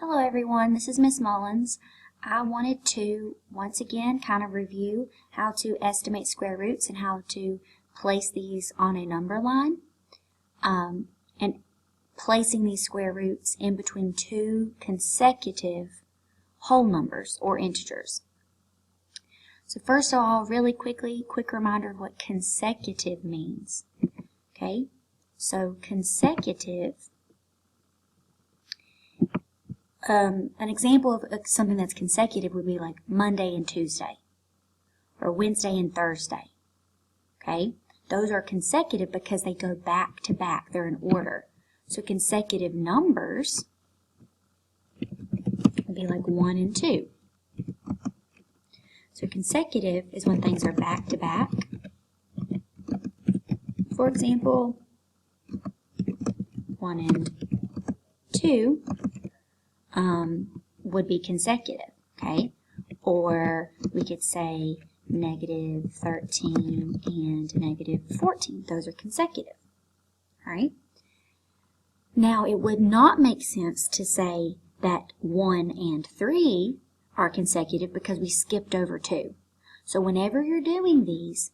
Hello everyone, this is Miss Mullins. I wanted to once again kind of review how to estimate square roots and how to place these on a number line and placing these square roots in between two consecutive whole numbers or integers. So first of all, really quickly, quick reminder of what consecutive means. Okay, so consecutive, an example of something that's consecutive would be like Monday and Tuesday, or Wednesday and Thursday. Okay, those are consecutive because they go back to back. They're in order. So consecutive numbers would be like 1 and 2. So consecutive is when things are back to back. For example, 1 and 2 would be consecutive, okay? Or we could say negative 13 and negative 14. Those are consecutive, all right? Now, it would not make sense to say that 1 and 3 are consecutive because we skipped over 2. So whenever you're doing these,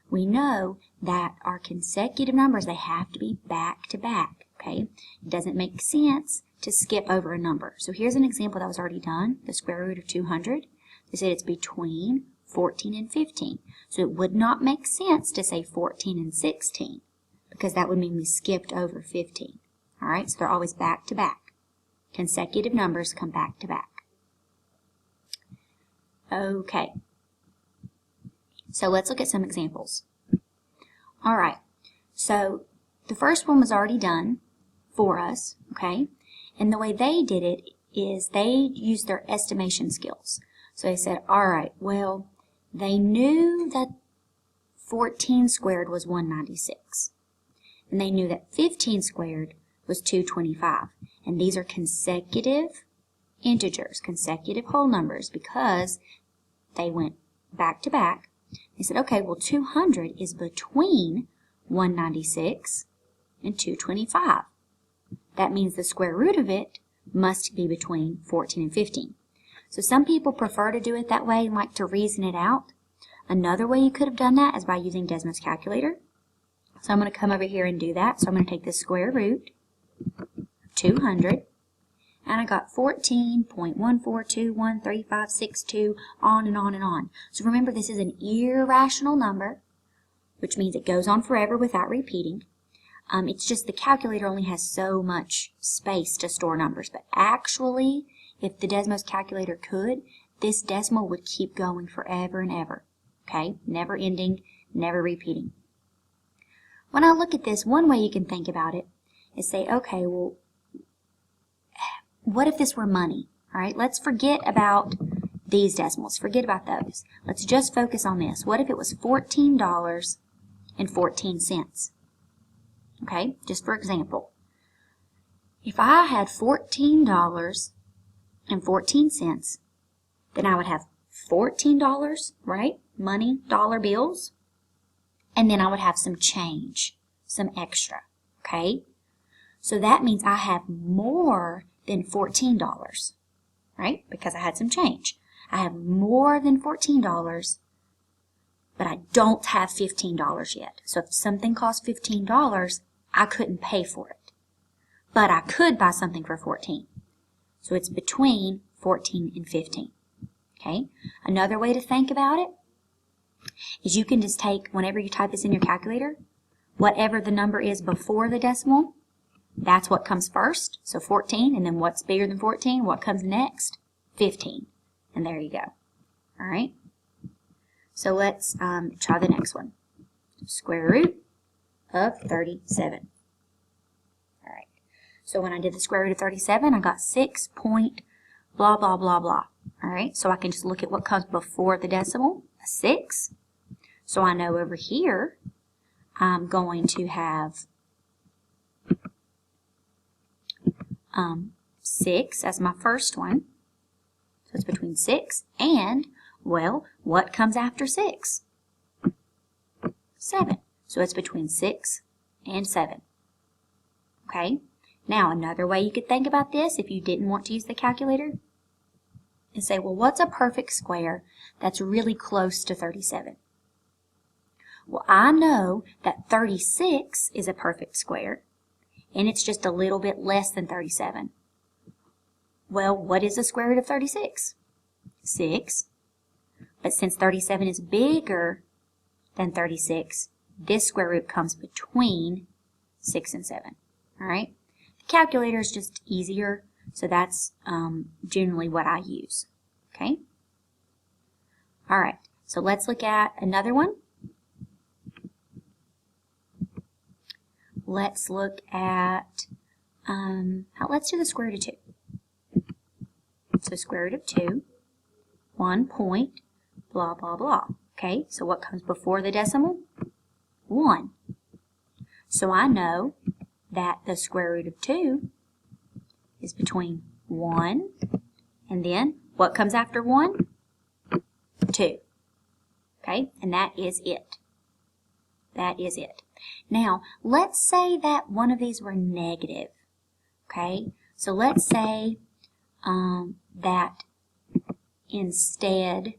we know that our consecutive numbers, they have to be back to back, okay? It doesn't make sense to skip over a number. So here's an example that was already done, the square root of 200. They said it's between 14 and 15. So it would not make sense to say 14 and 16 because that would mean we skipped over 15. All right, so they're always back to back. Consecutive numbers come back to back. Okay, so let's look at some examples. All right, so the first one was already done for us, okay? And the way they did it is they used their estimation skills. So they said, all right, well, they knew that 14 squared was 196. And they knew that 15 squared was 225. And these are consecutive integers, consecutive whole numbers, because they went back to back. They said, okay, well, 200 is between 196 and 225. That means the square root of it must be between 14 and 15. So some people prefer to do it that way and like to reason it out. Another way you could have done that is by using Desmos calculator. So I'm going to come over here and do that. So I'm going to take the square root of 200, and I got 14.14213562, on and on and on. So remember, this is an irrational number, which means it goes on forever without repeating. It's just the calculator only has so much space to store numbers. But actually, if the Desmos calculator could, this decimal would keep going forever and ever. Okay? Never ending, never repeating. When I look at this, one way you can think about it is say, okay, well, what if this were money? All right, let's forget about these decimals. Forget about those. Let's just focus on this. What if it was $14.14? Okay, just for example. If I had $14.14, then I would have $14, right? Money, dollar bills. And then I would have some change, some extra, okay? So that means I have more than $14, right? Because I had some change. I have more than $14, but I don't have $15 yet. So if something costs $15, I couldn't pay for it. But I could buy something for $14. So it's between 14 and 15. Okay? Another way to think about it is you can just take, whenever you type this in your calculator, whatever the number is before the decimal, that's what comes first. So 14, and then what's bigger than 14? What comes next? 15. And there you go. All right? So let's try the next one. Square root of 37. All right. So when I did the square root of 37, I got 6 point blah, blah, blah, blah. All right. So I can just look at what comes before the decimal, a 6. So I know over here, I'm going to have 6 as my first one. So it's between 6 and, well, what comes after 6? 7. So it's between 6 and 7. Okay? Now, another way you could think about this if you didn't want to use the calculator is say, well, what's a perfect square that's really close to 37? Well, I know that 36 is a perfect square, and it's just a little bit less than 37. Well, what is the square root of 36? 6. But since 37 is bigger than 36, this square root comes between 6 and 7. All right? The calculator is just easier, so that's generally what I use. Okay? All right, so let's look at another one. Let's look at, let's do the square root of 2. So square root of 2, 1 point, blah, blah, blah. Okay, so what comes before the decimal? 1. So I know that the square root of 2 is between 1 and then what comes after 1? 2. Okay, and that is it. That is it. Now, let's say that one of these were negative. Okay, so let's say that instead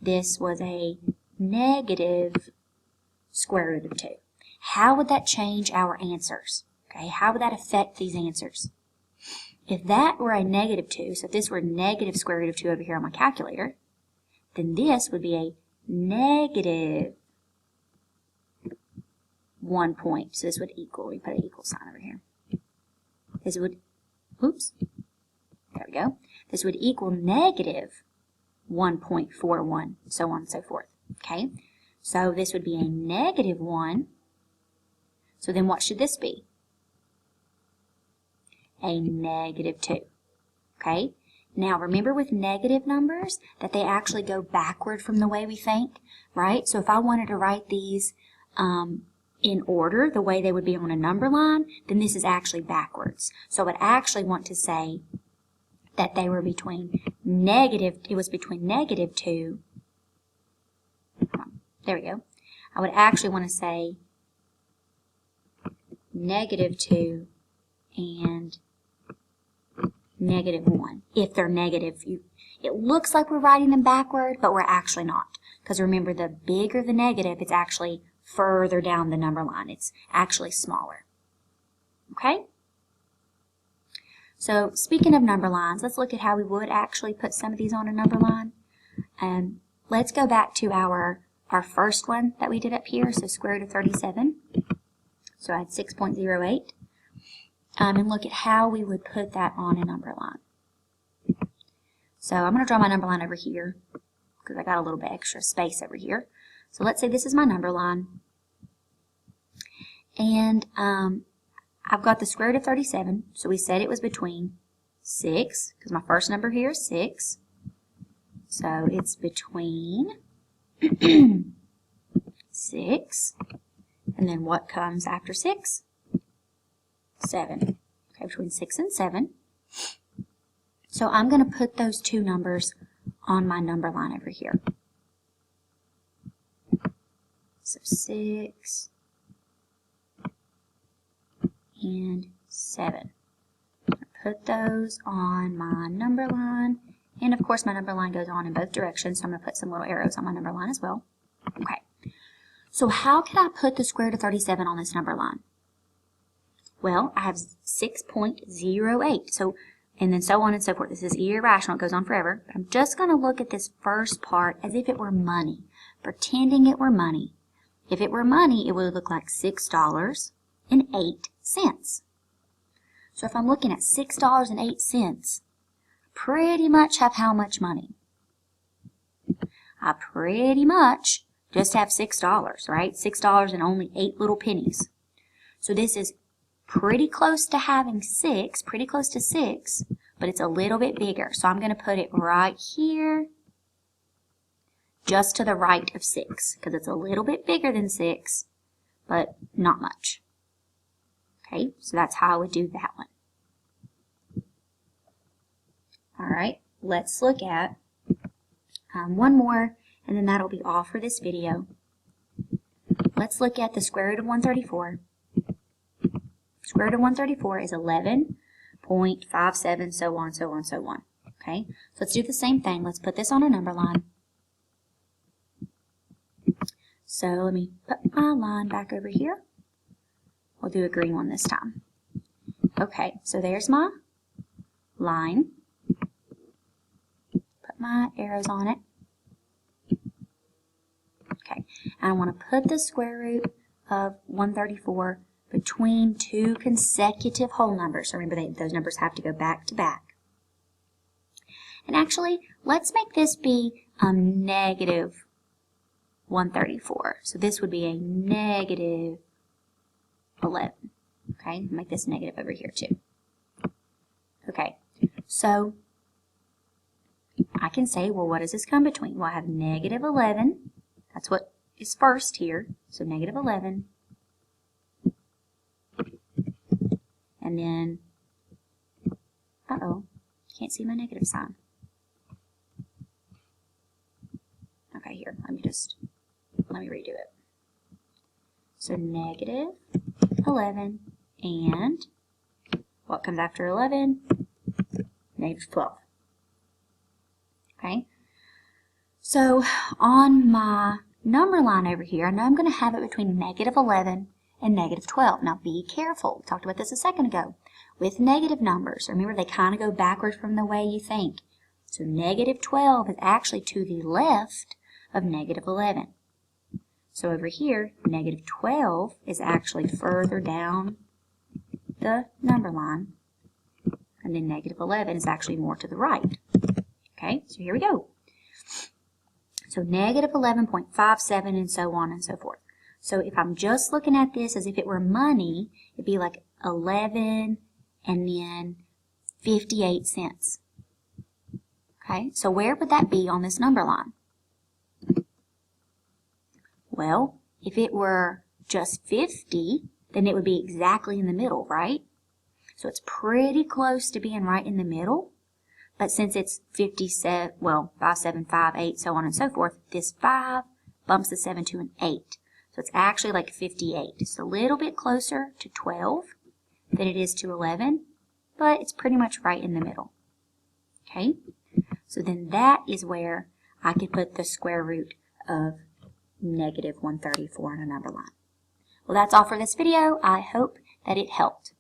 this was a negative square root of 2. How would that change our answers? Okay, how would that affect these answers? If that were a negative 2, so if this were negative square root of 2 over here on my calculator, then this would be a negative 1 point. So this would equal, we put an equal sign over here. This would, oops, there we go. This would equal negative 1.41, so on and so forth. Okay, so this would be a negative 1. So then what should this be? A negative 2. Okay, now remember with negative numbers that they actually go backward from the way we think, right? So if I wanted to write these in order, the way they would be on a number line, then this is actually backwards. So I would actually want to say that they were between negative, it was between negative 2, there we go. I would actually want to say negative 2 and negative 1. If they're negative, it looks like we're writing them backward, but we're actually not. Because remember, the bigger the negative, it's actually further down the number line. It's actually smaller. Okay? So speaking of number lines, let's look at how we would actually put some of these on a number line. Let's go back to our first one that we did up here, so square root of 37. So I had 6.08. And look at how we would put that on a number line. So I'm going to draw my number line over here because I got a little bit extra space over here. So let's say this is my number line. And I've got the square root of 37. So we said it was between 6, because my first number here is 6. So it's between 6. And then what comes after 6? 7. Okay, between 6 and 7. So I'm going to put those two numbers on my number line over here. So 6 and 7. Put those on my number line. And of course my number line goes on in both directions, so I'm going to put some little arrows on my number line as well. Okay. So how can I put the square root of 37 on this number line? Well, I have 6.08. So, and then so on and so forth. This is irrational. It goes on forever. But I'm just going to look at this first part as if it were money, pretending it were money. If it were money, it would look like $6.08. So if I'm looking at $6.08, pretty much have how much money? I pretty much just have $6, right? $6 and only 8 little pennies. So this is pretty close to having 6, pretty close to 6, but it's a little bit bigger. So I'm going to put it right here, just to the right of 6, because it's a little bit bigger than 6, but not much. Okay, so that's how I would do that one. All right, let's look at one more, and then that'll be all for this video. Let's look at the square root of 134. Square root of 134 is 11.57, so on, so on, so on. Okay, so let's do the same thing. Let's put this on a number line. So let me put my line back over here. We'll do a green one this time. Okay, so there's my line. Put my arrows on it. Okay, and I want to put the square root of 134 between two consecutive whole numbers. So remember, those numbers have to go back to back. And actually, let's make this be negative 134. So this would be a negative 11. Okay, make this negative over here too. Okay, so I can say, well, what does this come between? Well, I have negative 11. That's what is first here. So negative 11. And then, can't see my negative sign. Okay, here, let me redo it. So negative 11, and what comes after 11? Negative 12. Okay, so on my number line over here, I know I'm going to have it between negative 11 and negative 12. Now be careful. We talked about this a second ago. With negative numbers, remember they kind of go backwards from the way you think. So negative 12 is actually to the left of negative 11. So over here, negative 12 is actually further down the number line, and then negative 11 is actually more to the right. Okay, so here we go. So negative 11.57 and so on and so forth. So if I'm just looking at this as if it were money, it'd be like 11 and then 58 cents. Okay, so where would that be on this number line? Well, if it were just 50, then it would be exactly in the middle, right? So it's pretty close to being right in the middle. But since it's 57, well, 5, 7, 5, 8, so on and so forth, this 5 bumps the 7 to an 8. So it's actually like 58. It's a little bit closer to 12 than it is to 11, but it's pretty much right in the middle. Okay? So then that is where I could put the square root of negative 134 on a number line. Well, that's all for this video. I hope that it helped.